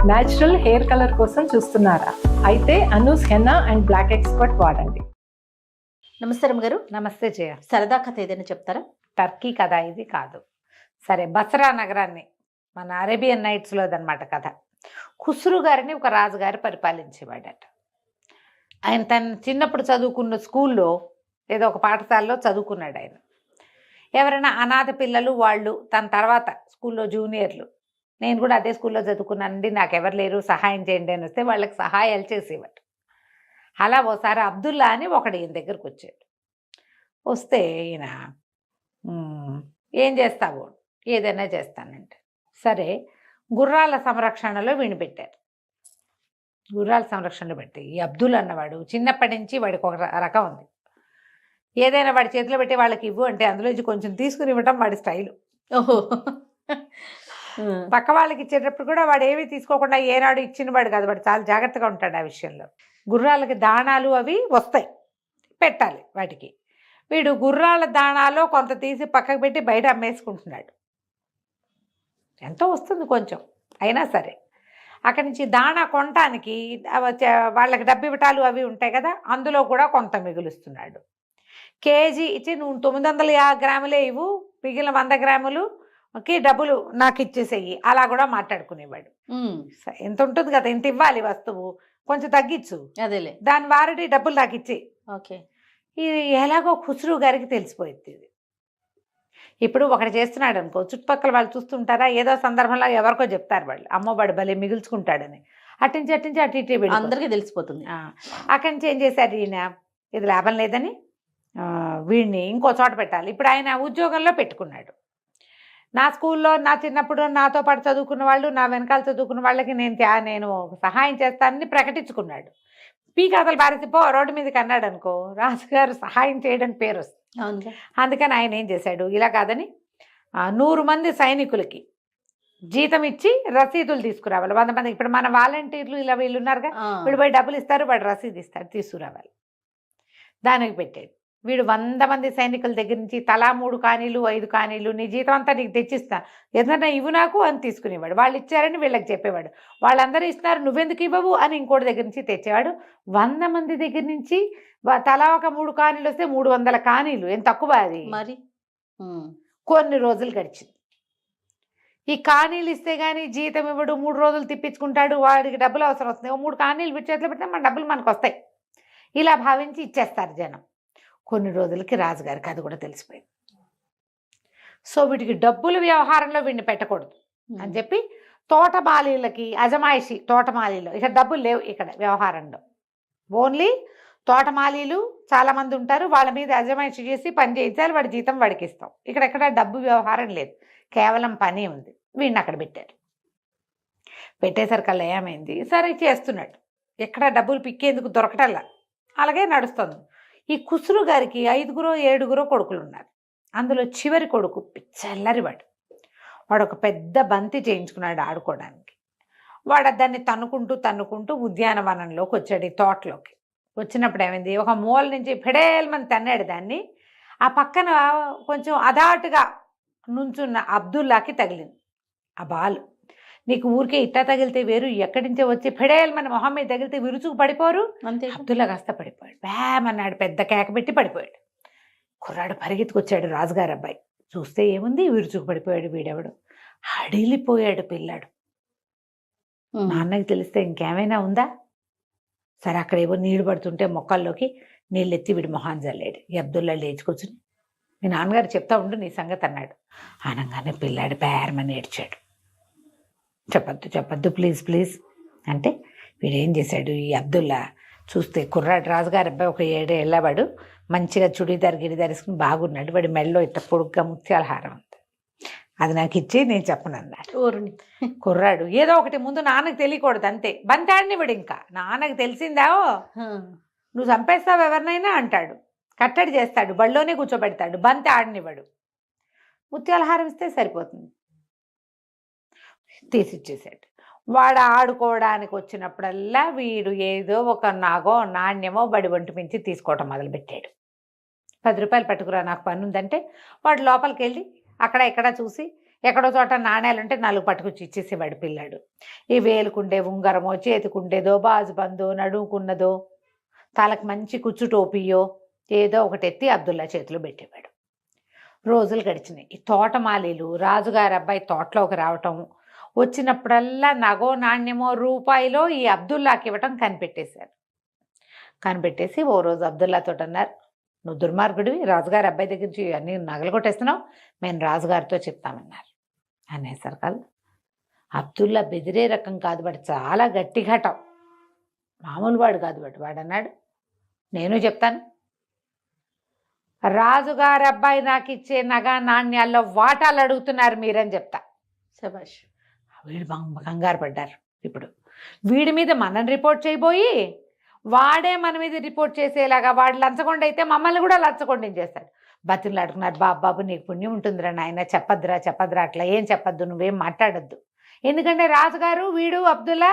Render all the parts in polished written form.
Natural hair colour కోసం చూస్తున్నారా? అయితే Anoo's henna and black expert వాడండి. నమస్తే రమ్మగారు. నమస్తే జయ. సరదా కథ ఏదైనా చెప్తారా? టర్కీ కథ ఇది కాదు. సరే, బసరా నగరాన్ని మన అరేబియన్ నైట్స్లోదన్నమాట కథ. ఖుస్రు గారిని ఒక రాజుగారు పరిపాలించేవాడట. ఆయన తన చిన్నప్పుడు చదువుకున్న స్కూల్లో ఏదో ఒక పాఠశాలలో చదువుకున్నాడు ఆయన. ఎవరైనా అనాథ పిల్లలు వాళ్ళు తన తర్వాత స్కూల్లో జూనియర్లు, నేను కూడా అదే స్కూల్లో చదువుకున్నానండి, నాకెవరు లేరు, సహాయం చేయండి అని వస్తే వాళ్ళకి సహాయాలు చేసేవాడు. అలా ఓసారి అబ్దుల్లా అని ఒకడు ఈయన దగ్గరకు వచ్చాడు. వస్తే ఈయన ఏం చేస్తావు? ఏదైనా చేస్తానంటే. సరే, గుర్రాల సంరక్షణలో వీణి పెట్టారు. గుర్రాల సంరక్షణలో పెట్టి ఈ అబ్దుల్ అన్నవాడు చిన్నప్పటి నుంచి వాడికి ఒక రకం ఉంది. ఏదైనా వాడి చేతిలో పెట్టి వాళ్ళకి ఇవ్వు అంటే అందులోంచి కొంచెం తీసుకుని ఇవ్వటం వాడి స్టైలు. ఓహో. పక్క వాళ్ళకి ఇచ్చేటప్పుడు కూడా వాడు ఏమీ తీసుకోకుండా ఏనాడు ఇచ్చిన వాడు కాదు, వాడు చాలా జాగ్రత్తగా ఉంటాడు ఆ విషయంలో. గుర్రాలకి దాణాలు అవి వస్తాయి, పెట్టాలి వాటికి. వీడు గుర్రాల దాణాలో కొంత తీసి పక్కకు పెట్టి బయట అమ్మేసుకుంటున్నాడు. ఎంతో వస్తుంది కొంచెం, అయినా సరే అక్కడి నుంచి దాణా కొనటానికి వాళ్ళకి డబ్బు ఇవ్వటాలు అవి ఉంటాయి కదా, అందులో కూడా కొంత మిగులుస్తున్నాడు. కేజీ ఇచ్చి నువ్వు 950 గ్రాములే ఇవ్వు, మిగిలిన 100 గ్రాములుకి డబ్బులు నాకు ఇచ్చేసేయి, అలా కూడా మాట్లాడుకునేవాడు. ఎంత ఉంటుంది కదా, ఇంత ఇవ్వాలి వస్తువు, కొంచెం తగ్గించు, అదేలే దాని వారడి డబ్బులు నాకు ఇచ్చి. ఓకే. ఇది ఎలాగో ఖుస్రు గారికి తెలిసిపోయింది. ఇది ఇప్పుడు ఒకటి చేస్తున్నాడు అనుకో, చుట్టుపక్కల వాళ్ళు చూస్తుంటారా, ఏదో సందర్భంలో ఎవరికో చెప్తారు వాళ్ళు, అమ్మో వాడు భలే మిగుల్చుకుంటాడని. అటు ఇటు అందరికీ తెలిసిపోతుంది. అక్కడి నుంచి ఏం చేశారు ఈయన, ఇది లాభం లేదని వీడిని ఇంకో చోట పెట్టాలి. ఇప్పుడు ఆయన ఉద్యోగంలో పెట్టుకున్నాడు. నా స్కూల్లో నా చిన్నప్పుడు నాతో పాటు చదువుకున్న వాళ్ళు, నా వెనకాల చదువుకున్న వాళ్ళకి నేను సహాయం చేస్తానని ప్రకటించుకున్నాడు. పీకాతలు పారేసిపో రోడ్డు మీదకి అన్నాడు అనుకో, రాజుగారు సహాయం చేయడానికి పేరు వస్తుంది. అందుకని ఆయన ఏం చేశాడు, ఇలా కాదని 100 మంది సైనికులకి జీతం ఇచ్చి రసీదులు తీసుకురావాలి. 100 మంది, ఇప్పుడు మన వాలంటీర్లు ఇలా వీళ్ళు ఉన్నారుగా, వీడు పోయి డబ్బులు ఇస్తారు, వాడు రసీదు ఇస్తాడు, తీసుకురావాలి. దానికి పెట్టాడు. వీడు 100 మంది సైనికుల దగ్గర నుంచి తలా 3 కానీలు 5 కానీలు, నీ జీతం అంతా నీకు తెచ్చిస్తా, ఏదన్నా ఇవ్వు నాకు అని తీసుకునేవాడు. వాళ్ళు ఇచ్చారని వీళ్ళకి చెప్పేవాడు, వాళ్ళందరూ ఇస్తున్నారు నువ్వెందుకు ఇవ్వవు అని ఇంకోటి దగ్గర నుంచి తెచ్చేవాడు. 100 మంది దగ్గర నుంచి తలా ఒక 3 కానీలు వస్తే 300 కానీలు, ఏం తక్కువ అది మరి. కొన్ని రోజులు గడిచింది. ఈ కానీలు ఇస్తే కానీ జీతం ఇవ్వడు, 3 రోజులు తిప్పించుకుంటాడు, వాడికి డబ్బులు అవసరం వస్తుంది. 3 కానీలు వీటి చేతిలో పెడితే మన డబ్బులు మనకు వస్తాయి, ఇలా భావించి ఇచ్చేస్తారు జనం. కొన్ని రోజులకి రాజుగారికి అది కూడా తెలిసిపోయింది. సో వీటికి డబ్బుల వ్యవహారంలో వీడిని పెట్టకూడదు అని చెప్పి తోటమాలీలకి అజమాయిషి, తోటమాలీలో ఇక డబ్బులు లేవు ఇక్కడ వ్యవహారంలో, ఓన్లీ తోటమాలీలు చాలామంది ఉంటారు, వాళ్ళ మీద అజమాయిషి చేసి పని చేయించాలి, వాడి జీతం వాడికి ఇస్తాం. ఇక్కడ డబ్బు వ్యవహారం లేదు, కేవలం పని ఉంది. వీడిని అక్కడ పెట్టారు. పెట్టేసరికల్లా ఏమైంది, సరే చేస్తున్నాడు, ఎక్కడ డబ్బులు పిక్కేందుకు దొరకటల్లా, అలాగే నడుస్తుంది. ఈ ఖుస్రు గారికి 5 7 కొడుకులు ఉన్నారు. అందులో చివరి కొడుకు పిచ్చల్లరివాడు. వాడు ఒక పెద్ద బంతి చేయించుకున్నాడు ఆడుకోవడానికి. వాడు దాన్ని తన్నుకుంటూ ఉద్యానవనంలోకి వచ్చాడు, ఈ తోటలోకి. వచ్చినప్పుడు ఏమైంది, ఒక మూల నుంచి ఫెడేల్మని తన్నాడు దాన్ని. ఆ పక్కన కొంచెం అదాటుగా నుంచున్న అబ్దుల్లాకి తగిలింది ఆ బాలు. నీకు ఊరికే ఇట్టా తగిలితే వేరు, ఎక్కడి నుంచో వచ్చి ఫెడేల్మని మొహం మీద తగిలితే విరుచుకు పడిపోరు. అంతే. అబ్దుల్లా కాస్త పడిపోయాడు, బ్యామన్నాడు, పెద్ద కేక పెట్టి పడిపోయాడు. కుర్రాడు పరిగెత్తుకొచ్చాడు రాజుగారు అబ్బాయి, చూస్తే ఏముంది, విరుచుకు పడిపోయాడు. వీడెవడు, హడిలిపోయాడు పిల్లాడు. నాన్నకి తెలిస్తే ఇంకేమైనా ఉందా? సరే, అక్కడేవో నీళ్లు పడుతుంటే మొక్కల్లోకి నీళ్ళు ఎత్తి వీడి మొహాన్ చల్లాడు. ఈ అబ్దుల్లా లేచుకొచ్చుని, మీ నాన్నగారు చెప్తా ఉండు నీ సంగతి అన్నాడు. అనగానే పిల్లాడు బేరమని ఏడ్చాడు. చెప్పద్దు ప్లీజ్ అంటే వీడేం చేశాడు, ఈ అబ్దుల్లా చూస్తే కుర్రాడు రాజుగారి అబ్బాయి, ఒక 7 ఏళ్ళవాడు, మంచిగా చుడీదార్ గిడిదార్ వేసుకుని బాగున్నాడు. వాడి మెడలో ఇట్ట పొడుగ్గా ముత్యాల హారం ఉంది, అది నాకు ఇచ్చి నేను చెప్పనన్నాడు. కుర్రాడు ఏదో ఒకటి ముందు నాన్నకు తెలియకూడదు అంతే, బంతాడిని వాడు. ఇంకా నాన్నకు తెలిసిందావో నువ్వు చంపేస్తావు ఎవరినైనా అంటాడు, కట్టడి చేస్తాడు, బళ్ళోనే కూర్చోబెడతాడు, బంతి ఆడనివాడు. ముత్యాల హారం ఇస్తే సరిపోతుంది, తీసిచ్చేసాడు. వాడు ఆడుకోవడానికి వచ్చినప్పుడల్లా వీడు ఏదో ఒక నాణ్యమో బడి వంటి మించి తీసుకోవటం మొదలుపెట్టాడు. 10 రూపాయలు పట్టుకురా నాకు పని ఉందంటే వాడు లోపలికి వెళ్ళి అక్కడ ఇక్కడ చూసి ఎక్కడో చోట నాణ్యాలు ఉంటే 4 పట్టుకొచ్చి ఇచ్చేసేవాడు పిల్లాడు. ఈ వేలుకుండే ఉంగరమో, చేతికుండేదో, బాజుబందో, నడుముకున్నదో, తలకు మంచి కుచ్చు టోపీయో ఏదో ఒకటి ఎత్తి అబ్దుల్లా చేతిలో పెట్టేవాడు. రోజులు గడిచినాయి. ఈ తోటమాలీలు రాజుగారి అబ్బాయి తోటలోకి రావటం, వచ్చినప్పుడల్లా నగో నాణ్యమో రూపాయిలో ఈ అబ్దుల్లాకి ఇవ్వటం కనిపెట్టేశారు. కనిపెట్టేసి ఓ రోజు అబ్దుల్లాతో అన్నారు, నువ్వు దుర్మార్గుడివి, రాజుగారి అబ్బాయి దగ్గర నుంచి అన్ని నగలు కొట్టేస్తున్నావు, మేము రాజుగారితో చెప్తామన్నారు. అనేసరికల్ అబ్దుల్లా బెదిరే రకం కాదు, వాడు చాలా గట్టి ఘటం, మామూలు వాడు కాదు. వాడు అన్నాడు, నేను చెప్తాను, రాజుగారి అబ్బాయి నాకు ఇచ్చే నగ నాణ్యాల్లో వాటాలు అడుగుతున్నారు మీరని చెప్తా. శభాష్. వీడు కంగారు పడ్డారు. ఇప్పుడు వీడి మీద మనం రిపోర్ట్ చేయబోయి వాడే మన మీద రిపోర్ట్ చేసేలాగా వాడు లంచగొండ అయితే మమ్మల్ని కూడా లంచగొండం చేస్తాడు. బతులు అడుగుతున్నారు, బాబు నీకు పుణ్యం ఉంటుందిరా నాయన, చెప్పద్దురా అట్లా ఏం చెప్పద్దు, నువ్వేం మాట్లాడద్దు. ఎందుకంటే రాజుగారు వీడు అబ్దుల్లా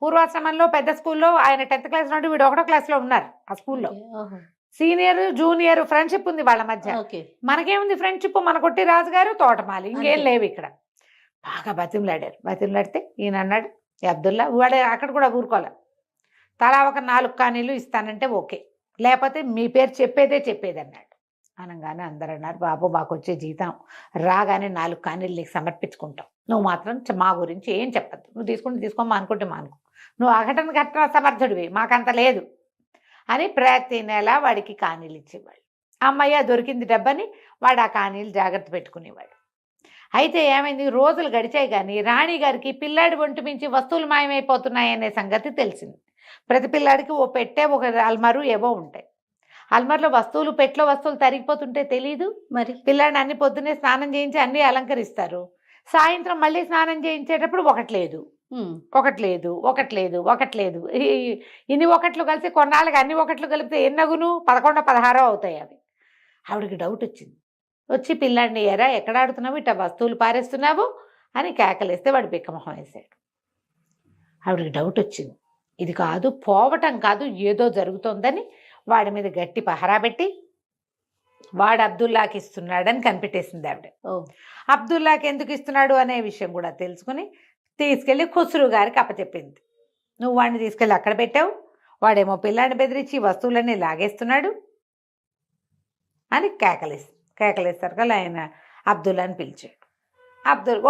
పూర్వాశ్రమంలో పెద్ద స్కూల్లో ఆయన 10th క్లాస్ నుండి వీడు 1వ క్లాస్లో ఉన్నారు. ఆ స్కూల్లో సీనియర్ జూనియర్ ఫ్రెండ్షిప్ ఉంది వాళ్ళ మధ్య. మనకేముంది ఫ్రెండ్షిప్, మన కొట్టి రాజుగారు తోటమాలి, ఇంకేం లేవు ఇక్కడ. బాగా బతిమలాడితే ఈయన అన్నాడు, అబ్దుల్లా వాడే అక్కడ కూడా ఊరుకోలే, తలా ఒక 4 కానీలు ఇస్తానంటే ఓకే, లేకపోతే మీ పేరు చెప్పేది అన్నాడు. అనగానే అందరు అన్నారు, బాబు మాకు వచ్చే జీతం రాగానే 4 కానీలు నీకు సమర్పించుకుంటాం, నువ్వు మాత్రం మా గురించి ఏం చెప్పద్దు, నువ్వు తీసుకోమా అనుకుంటే మానుకో, నువ్వు అఘటన సమర్థుడివి, మాకంత లేదు అని ప్రతి నెల వాడికి కానీలు ఇచ్చేవాడు. అమ్మయ్య దొరికింది డబ్బని వాడు ఆ కానీలు జాగ్రత్త పెట్టుకునేవాడు. అయితే ఏమైంది, రోజులు గడిచాయి కానీ రాణి గారికి పిల్లాడి ఒంటి మించి వస్తువులు మాయమైపోతున్నాయనే సంగతి తెలిసింది. ప్రతి పిల్లాడికి ఓ పెట్టే, ఒక అల్మారు ఏవో ఉంటాయి. అల్మార్లో పెట్లో వస్తువులు తరిగిపోతుంటే తెలీదు మరి. పిల్లాడిని అన్ని పొద్దున్నే స్నానం చేయించి అన్నీ అలంకరిస్తారు. సాయంత్రం మళ్ళీ స్నానం చేయించేటప్పుడు ఒకటి లేదు. ఇన్ని ఒకట్లు కలిసి కొన్నాళ్ళకి అన్ని ఒకట్లు కలిపితే ఎన్నగును 11, 16 అవుతాయి అవి. ఆవిడకి డౌట్ వచ్చింది. వచ్చి పిల్లాడిని, ఎరా ఎక్కడ ఆడుతున్నావు, ఇట్లా వస్తువులు పారేస్తున్నావు అని కేకలేస్తే వాడు బిక్కమొహం వేసాడు. ఆవిడకి డౌట్ వచ్చింది, ఇది కాదు, పోవటం కాదు, ఏదో జరుగుతోందని వాడి మీద గట్టి పహరా పెట్టి వాడు అబ్దుల్లాకి ఇస్తున్నాడని కనిపెట్టేసింది ఆవిడ. అబ్దుల్లాకి ఎందుకు ఇస్తున్నాడు అనే విషయం కూడా తెలుసుకుని తీసుకెళ్ళి ఖుస్రు గారికి అప్పచెప్పింది. నువ్వు వాడిని తీసుకెళ్ళి అక్కడ పెట్టావు, వాడేమో పిల్లాడిని బెదిరించి వస్తువులన్నీ లాగేస్తున్నాడు అని కేకలేస్తారు. ఆయన అబ్దుల్లాని పిలిచాడు.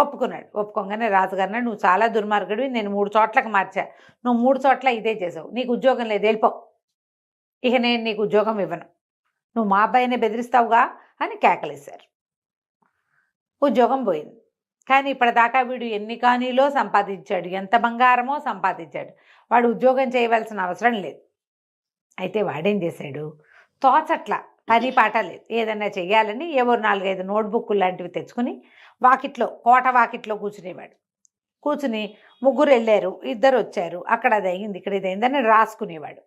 ఒప్పుకున్నాడు. ఒప్పుకోగానే రాజుగారు, నువ్వు చాలా దుర్మార్గుడివి, నేను 3 చోట్లకు మార్చా, నువ్వు 3 చోట్ల ఇదే చేసావు, నీకు ఉద్యోగం లేదు, వెళ్ళిపో, ఇక నేను నీకు ఉద్యోగం ఇవ్వను, నువ్వు మా అబ్బాయినే బెదిరిస్తావుగా అని కేకలేశారు. ఉద్యోగం పోయింది. కానీ ఇప్పటిదాకా వీడు ఎన్ని కానీలో సంపాదించాడు, ఎంత బంగారమో సంపాదించాడు, వాడు ఉద్యోగం చేయవలసిన అవసరం లేదు. అయితే వాడేం చేశాడు, తోచట్ల పని పాట లేదు, ఏదన్నా చెయ్యాలని ఏవో 4-5 నోట్బుక్లు లాంటివి తెచ్చుకుని కోట వాకిట్లో కూర్చునేవాడు. కూర్చుని 3 వెళ్ళారు, 2 వచ్చారు, అక్కడ అది అయింది, ఇక్కడ ఇది అయిందని రాసుకునేవాడు.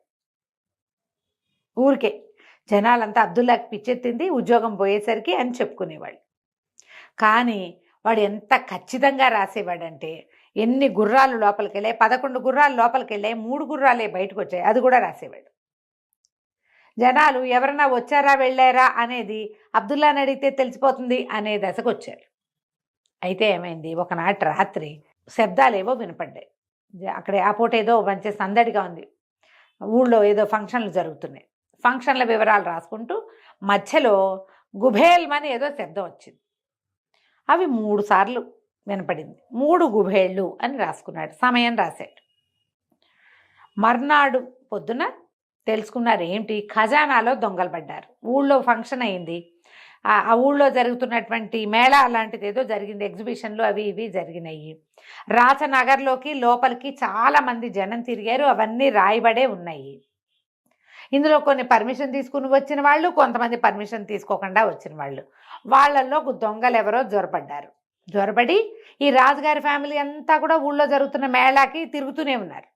ఊరికే జనాలంతా అబ్దుల్లాకి పిచ్చెత్తింది, ఉద్యోగం పోయేసరికి అని చెప్పుకునేవాళ్ళు. కానీ వాడు ఎంత ఖచ్చితంగా రాసేవాడంటే, ఎన్ని గుర్రాలు లోపలికి వెళ్ళాయి, 11 గుర్రాలు లోపలికి వెళ్ళాయి, 3 గుర్రాలే బయటకు వచ్చాయి, అది కూడా రాసేవాడు. జనాలు ఎవరన్నా వచ్చారా వెళ్ళారా అనేది అబ్దుల్లాని అడిగితే తెలిసిపోతుంది అనే దశకు వచ్చారు. అయితే ఏమైంది, ఒకనాటి రాత్రి శబ్దాలేవో వినపడ్డాయి. అక్కడ ఆ పూట ఏదో మంచి సందడిగా ఉంది, ఊళ్ళో ఏదో ఫంక్షన్లు జరుగుతున్నాయి. ఫంక్షన్ల వివరాలు రాసుకుంటూ మధ్యలో గుభేల్మని ఏదో శబ్దం వచ్చింది. అవి 3 సార్లు వినపడింది. 3 గుభేళ్ళు అని రాసుకున్నాడు, సమయం రాశాడు. మర్నాడు పొద్దున తెలుసుకున్నారు, ఏంటి, ఖజానాలో దొంగలు పడ్డారు. ఊళ్ళో ఫంక్షన్ అయింది, ఆ ఊళ్ళో జరుగుతున్నటువంటి మేళా అలాంటిది ఏదో జరిగింది, ఎగ్జిబిషన్లు అవి ఇవి జరిగినాయి. రాచనగర్లోకి లోపలికి చాలామంది జనం తిరిగారు, అవన్నీ రాయబడే ఉన్నాయి. ఇందులో కొన్ని పర్మిషన్ తీసుకుని వచ్చిన వాళ్ళు, కొంతమంది పర్మిషన్ తీసుకోకుండా వచ్చిన వాళ్ళు, వాళ్ళల్లో దొంగలు ఎవరో జ్వరపడి ఈ రాజుగారి ఫ్యామిలీ అంతా కూడా ఊళ్ళో జరుగుతున్న మేళాకి తిరుగుతూనే ఉన్నారు.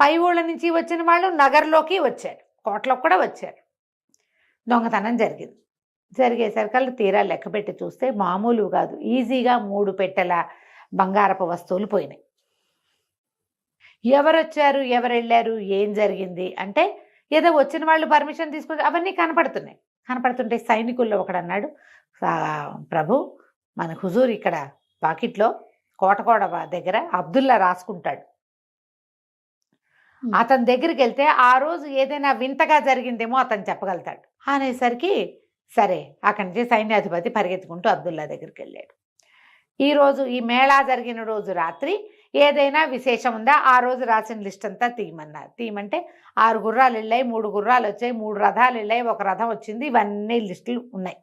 పై ఊళ్ళ నుంచి వచ్చిన వాళ్ళు నగర్లోకి వచ్చారు, కోటలోకి కూడా వచ్చారు. దొంగతనం జరిగేసరికి తీరా లెక్క పెట్టి చూస్తే మామూలు కాదు, ఈజీగా 3 పెట్టెల బంగారపు వస్తువులు పోయినాయి. ఎవరొచ్చారు, ఎవరు వెళ్ళారు, ఏం జరిగింది అంటే, ఏదో వచ్చిన వాళ్ళు పర్మిషన్ తీసుకొని అవన్నీ కనపడుతుంటే సైనికుల్లో ఒకడు అన్నాడు, ప్రభు మన హుజూర్ ఇక్కడ పాకిట్లో కోటకోడ దగ్గర అబ్దుల్లా రాసుకుంటాడు. అతని దగ్గరికి వెళ్తే ఆ రోజు ఏదైనా వింతగా జరిగిందేమో అతను చెప్పగలుగుతాడు అనేసరికి సరే అక్కడి నుంచి సైన్యాధిపతి పరిగెత్తుకుంటూ అబ్దుల్లా దగ్గరికి వెళ్ళాడు. ఈరోజు ఈ మేళా జరిగిన రోజు రాత్రి ఏదైనా విశేషం ఉందా, ఆ రోజు రాసిన లిస్ట్ అంతా తీయమన్నారు. తీయమంటే 6 గుర్రాలు వెళ్ళాయి, 3 గుర్రాలు వచ్చాయి, 3 రథాలు వెళ్ళాయి, 1 రథం వచ్చింది, ఇవన్నీ లిస్టులు ఉన్నాయి.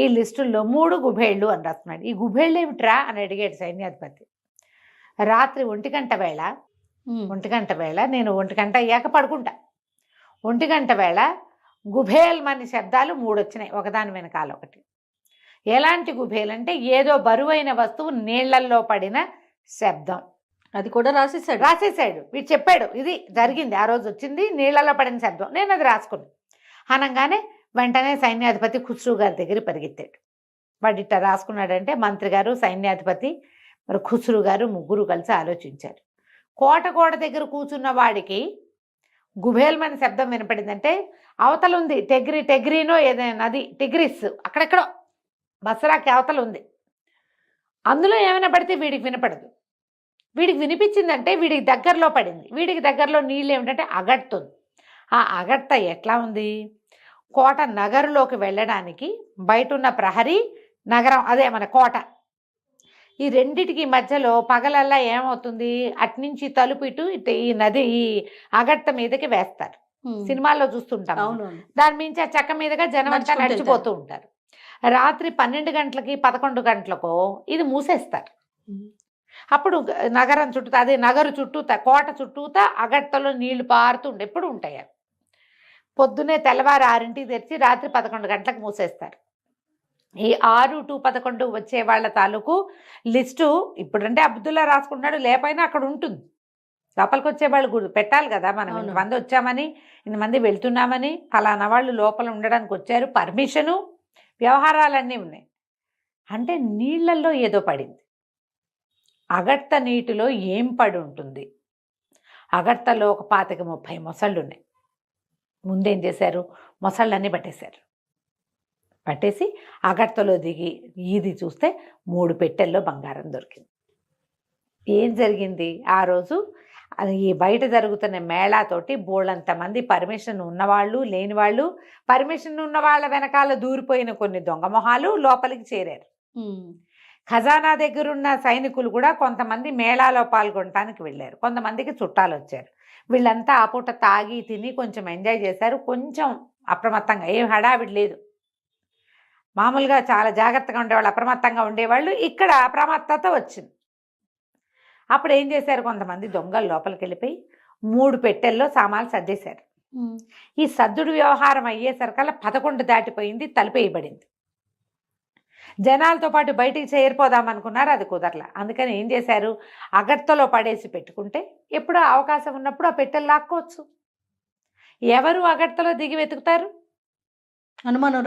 ఈ లిస్టుల్లో 3 గుబేళ్ళు అని రాస్తున్నాడు. ఈ గుబేళ్ళు ఏమిట్రా అని అడిగాడు సైన్యాధిపతి. రాత్రి 1 గంట వేళ నేను 1 గంట అయ్యాక పడుకుంటా. 1 గంట వేళ గుబేల్మని శబ్దాలు 3 వచ్చినాయి, ఒకదాని వెనకాల ఒకటి. ఎలాంటి గుబేలు అంటే ఏదో బరువైన వస్తువు నీళ్లల్లో పడిన శబ్దం. అది కూడా రాసేసాడు. వీడు చెప్పాడు ఇది జరిగింది, ఆ రోజు వచ్చింది, నీళ్లలో పడిన శబ్దం. నేను అది రాసుకున్నాను అనగానే వెంటనే సైన్యాధిపతి ఖుస్రూ గారి దగ్గర పరిగెత్తాడు. వాడు ఇట్లా రాసుకున్నాడంటే మంత్రి గారు, సైన్యాధిపతి, మరి ఖుస్రూ గారు ముగ్గురు కలిసి ఆలోచించారు. కోట దగ్గర కూర్చున్న వాడికి గుబేల్మని శబ్దం వినపడిందంటే అవతల ఉంది టెగ్రీనో ఏదైనా నది, టిగ్రిస్ అక్కడెక్కడో బసరాకి అవతల ఉంది. అందులో ఏమైనా పడితే వీడికి వినపడదు. వీడికి వినిపించిందంటే వీడికి దగ్గరలో పడింది. వీడికి దగ్గరలో నీళ్ళు ఏమిటంటే అగడ్త ఉంది. ఆ అగడ్త ఎట్లా ఉంది, కోట నగరులోకి వెళ్ళడానికి బయట ఉన్న ప్రహరీ నగరం, అదే మన కోట, ఈ రెండిటికి మధ్యలో పగలల్లా ఏమవుతుంది, అట్నుంచి తలుపు ఇటు ఈ నది ఈ అగడ్త మీదకి వేస్తారు. సినిమాల్లో చూస్తుంటాం. దాని మించి ఆ చెక్క మీదుగా జనం అంతా నడిచిపోతూ ఉంటారు. రాత్రి 12 గంటలకి 11 గంటలకో ఇది మూసేస్తారు. అప్పుడు నగరం చుట్టూ, అదే నగరు చుట్టూతా, కోట చుట్టూతా అగడ్తలో నీళ్లు పారుతుండే ఎప్పుడు ఉంటాయి. పొద్దునే తెల్లవారు 6ంటికి తెరిచి రాత్రి 11 గంటలకు మూసేస్తారు. ఈ 6 to 11 వచ్చే వాళ్ళ తాలూకు లిస్టు ఇప్పుడంటే అబ్దుల్లా రాసుకుంటున్నాడు, లేపైనా అక్కడ ఉంటుంది. లోపలికి వచ్చే వాళ్ళు పెట్టాలి కదా, మనం ఇంతమంది వచ్చామని, ఇంతమంది వెళ్తున్నామని, ఫలానా వాళ్ళు లోపల ఉండడానికి వచ్చారు, పర్మిషను, వ్యవహారాలన్నీ ఉన్నాయి. అంటే నీళ్లలో ఏదో పడింది. అగడ్త నీటిలో ఏం పడి ఉంటుంది? అగడ్తలో ఒక 25-30 మొసళ్ళు ఉన్నాయి. ముందేం చేశారు, మొసళ్ళన్నీ పట్టేసి అగడ్తలో దిగి ఈది చూస్తే 3 పెట్టెల్లో బంగారం దొరికింది. ఏం జరిగింది ఆ రోజు? ఈ బయట జరుగుతున్న మేళాతోటి బోళ్ళంతమంది పర్మిషన్ ఉన్నవాళ్ళు, లేని వాళ్ళు, పర్మిషన్ ఉన్న వాళ్ళ వెనకాల దూరిపోయిన కొన్ని దొంగ మొహాలు లోపలికి చేరారు. ఖజానా దగ్గరున్న సైనికులు కూడా కొంతమంది మేళాలో పాల్గొనడానికి వెళ్ళారు, కొంతమందికి చుట్టాలు వచ్చారు. వీళ్ళంతా ఆ పూట తాగి తిని కొంచెం ఎంజాయ్ చేశారు. కొంచెం అప్రమత్తంగా, ఏం హడావిడి లేదు, మామూలుగా చాలా జాగ్రత్తగా ఉండేవాళ్ళు, అప్రమత్తంగా ఉండేవాళ్ళు. ఇక్కడ అప్రమత్తత వచ్చింది. అప్పుడు ఏం చేశారు, కొంతమంది దొంగలు లోపలికి వెళ్ళిపోయి 3 పెట్టెల్లో సామాన్లు సర్దేశారు. ఈ సద్దుడు వ్యవహారం అయ్యేసరికల్లా 11 దాటిపోయింది, తలుపు వేయబడింది. జనాలతో పాటు బయటికి చేరిపోదామనుకున్నారు, అది కుదరలా. అందుకని ఏం చేశారు, అగడ్తలో పడేసి పెట్టుకుంటే ఎప్పుడో అవకాశం ఉన్నప్పుడు ఆ పెట్టెలు లాక్కోవచ్చు. ఎవరు అగడ్తలో దిగి వెతుకుతారు? అనుమానం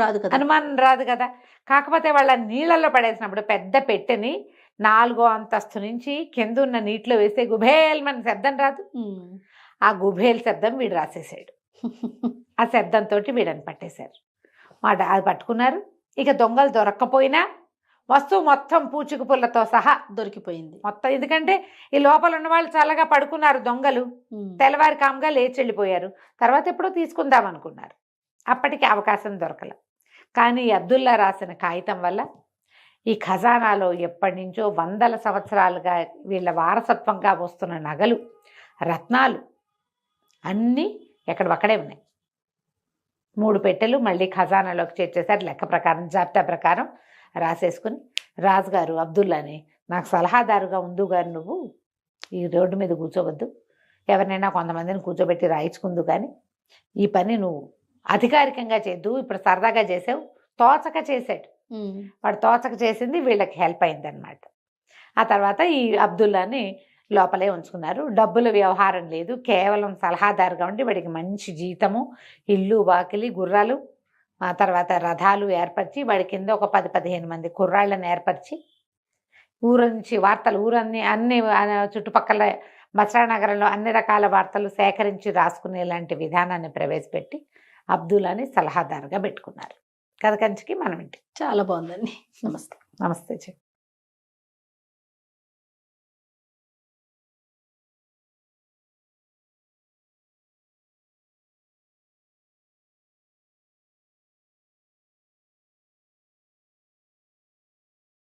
రాదు కదా. కాకపోతే వాళ్ళ నీళ్ళల్లో పడేసినప్పుడు పెద్ద పెట్టెని 4వ అంతస్తు నుంచి కింద ఉన్న నీటిలో వేస్తే గుబేల్మని శబ్దం రాదు. ఆ గుబేల్ శబ్దం వీడు రాసేసాడు. ఆ శబ్దంతో వీడని పట్టేశారు. అది పట్టుకున్నారు. ఇక దొంగలు దొరక్కపోయినా వస్తువు మొత్తం పూచిక పుల్లతో సహా దొరికిపోయింది మొత్తం. ఎందుకంటే ఈ లోపల ఉన్న వాళ్ళు చల్లగా పడుకున్నారు, దొంగలు తెల్లవారి కామ్గా లేచి వెళ్ళిపోయారు. తర్వాత ఎప్పుడో తీసుకుందాం అనుకున్నారు, అప్పటికి అవకాశం దొరకల. కానీ అబ్దుల్లా రాసిన కాగితం వల్ల ఈ ఖజానాలో ఎప్పటి నుంచో 100 సంవత్సరాలుగా వీళ్ళ వారసత్వంగా వస్తున్న నగలు, రత్నాలు అన్నీ ఎక్కడొక్కడే ఉన్నాయి. 3 పెట్టెలు మళ్ళీ ఖజానాలోకి చేర్చేశారు. లెక్క ప్రకారం, జాబితా ప్రకారం రాసేసుకుని, రాజుగారు అబ్దుల్లాని, నాకు సలహాదారుగా ఉండు గారు, నువ్వు ఈ రోడ్డు మీద కూర్చోవద్దు, ఎవరినైనా కొంతమందిని కూర్చోబెట్టి రాయించుకుందు, కానీ ఈ పని నువ్వు అధికారికంగా చేద్దు, ఇప్పుడు సరదాగా చేసావు. తోచక చేశాడు వాడు, తోచక చేసింది వీళ్ళకి హెల్ప్ అయింది అనమాట. ఆ తర్వాత ఈ అబ్దుల్లాని లోపలే ఉంచుకున్నారు. డబ్బుల వ్యవహారం లేదు, కేవలం సలహాదారుగా ఉండి వాడికి మంచి జీతము, ఇల్లు, వాకిలి, గుర్రాలు, ఆ తర్వాత రథాలు ఏర్పరిచి వాడి కింద ఒక 10-15 మంది కుర్రాళ్ళని ఏర్పరిచి ఊరు నుంచి వార్తలు, అన్ని చుట్టుపక్కల బస్రా నగరంలో అన్ని రకాల వార్తలు సేకరించి రాసుకునేలాంటి విధానాన్ని ప్రవేశపెట్టి అబ్దుల్లాని సలహాదారుగా పెట్టుకున్నారు. కథ కంచికి మనం ఇంటి. చాలా బాగుందండి. నమస్తే. నమస్తే చె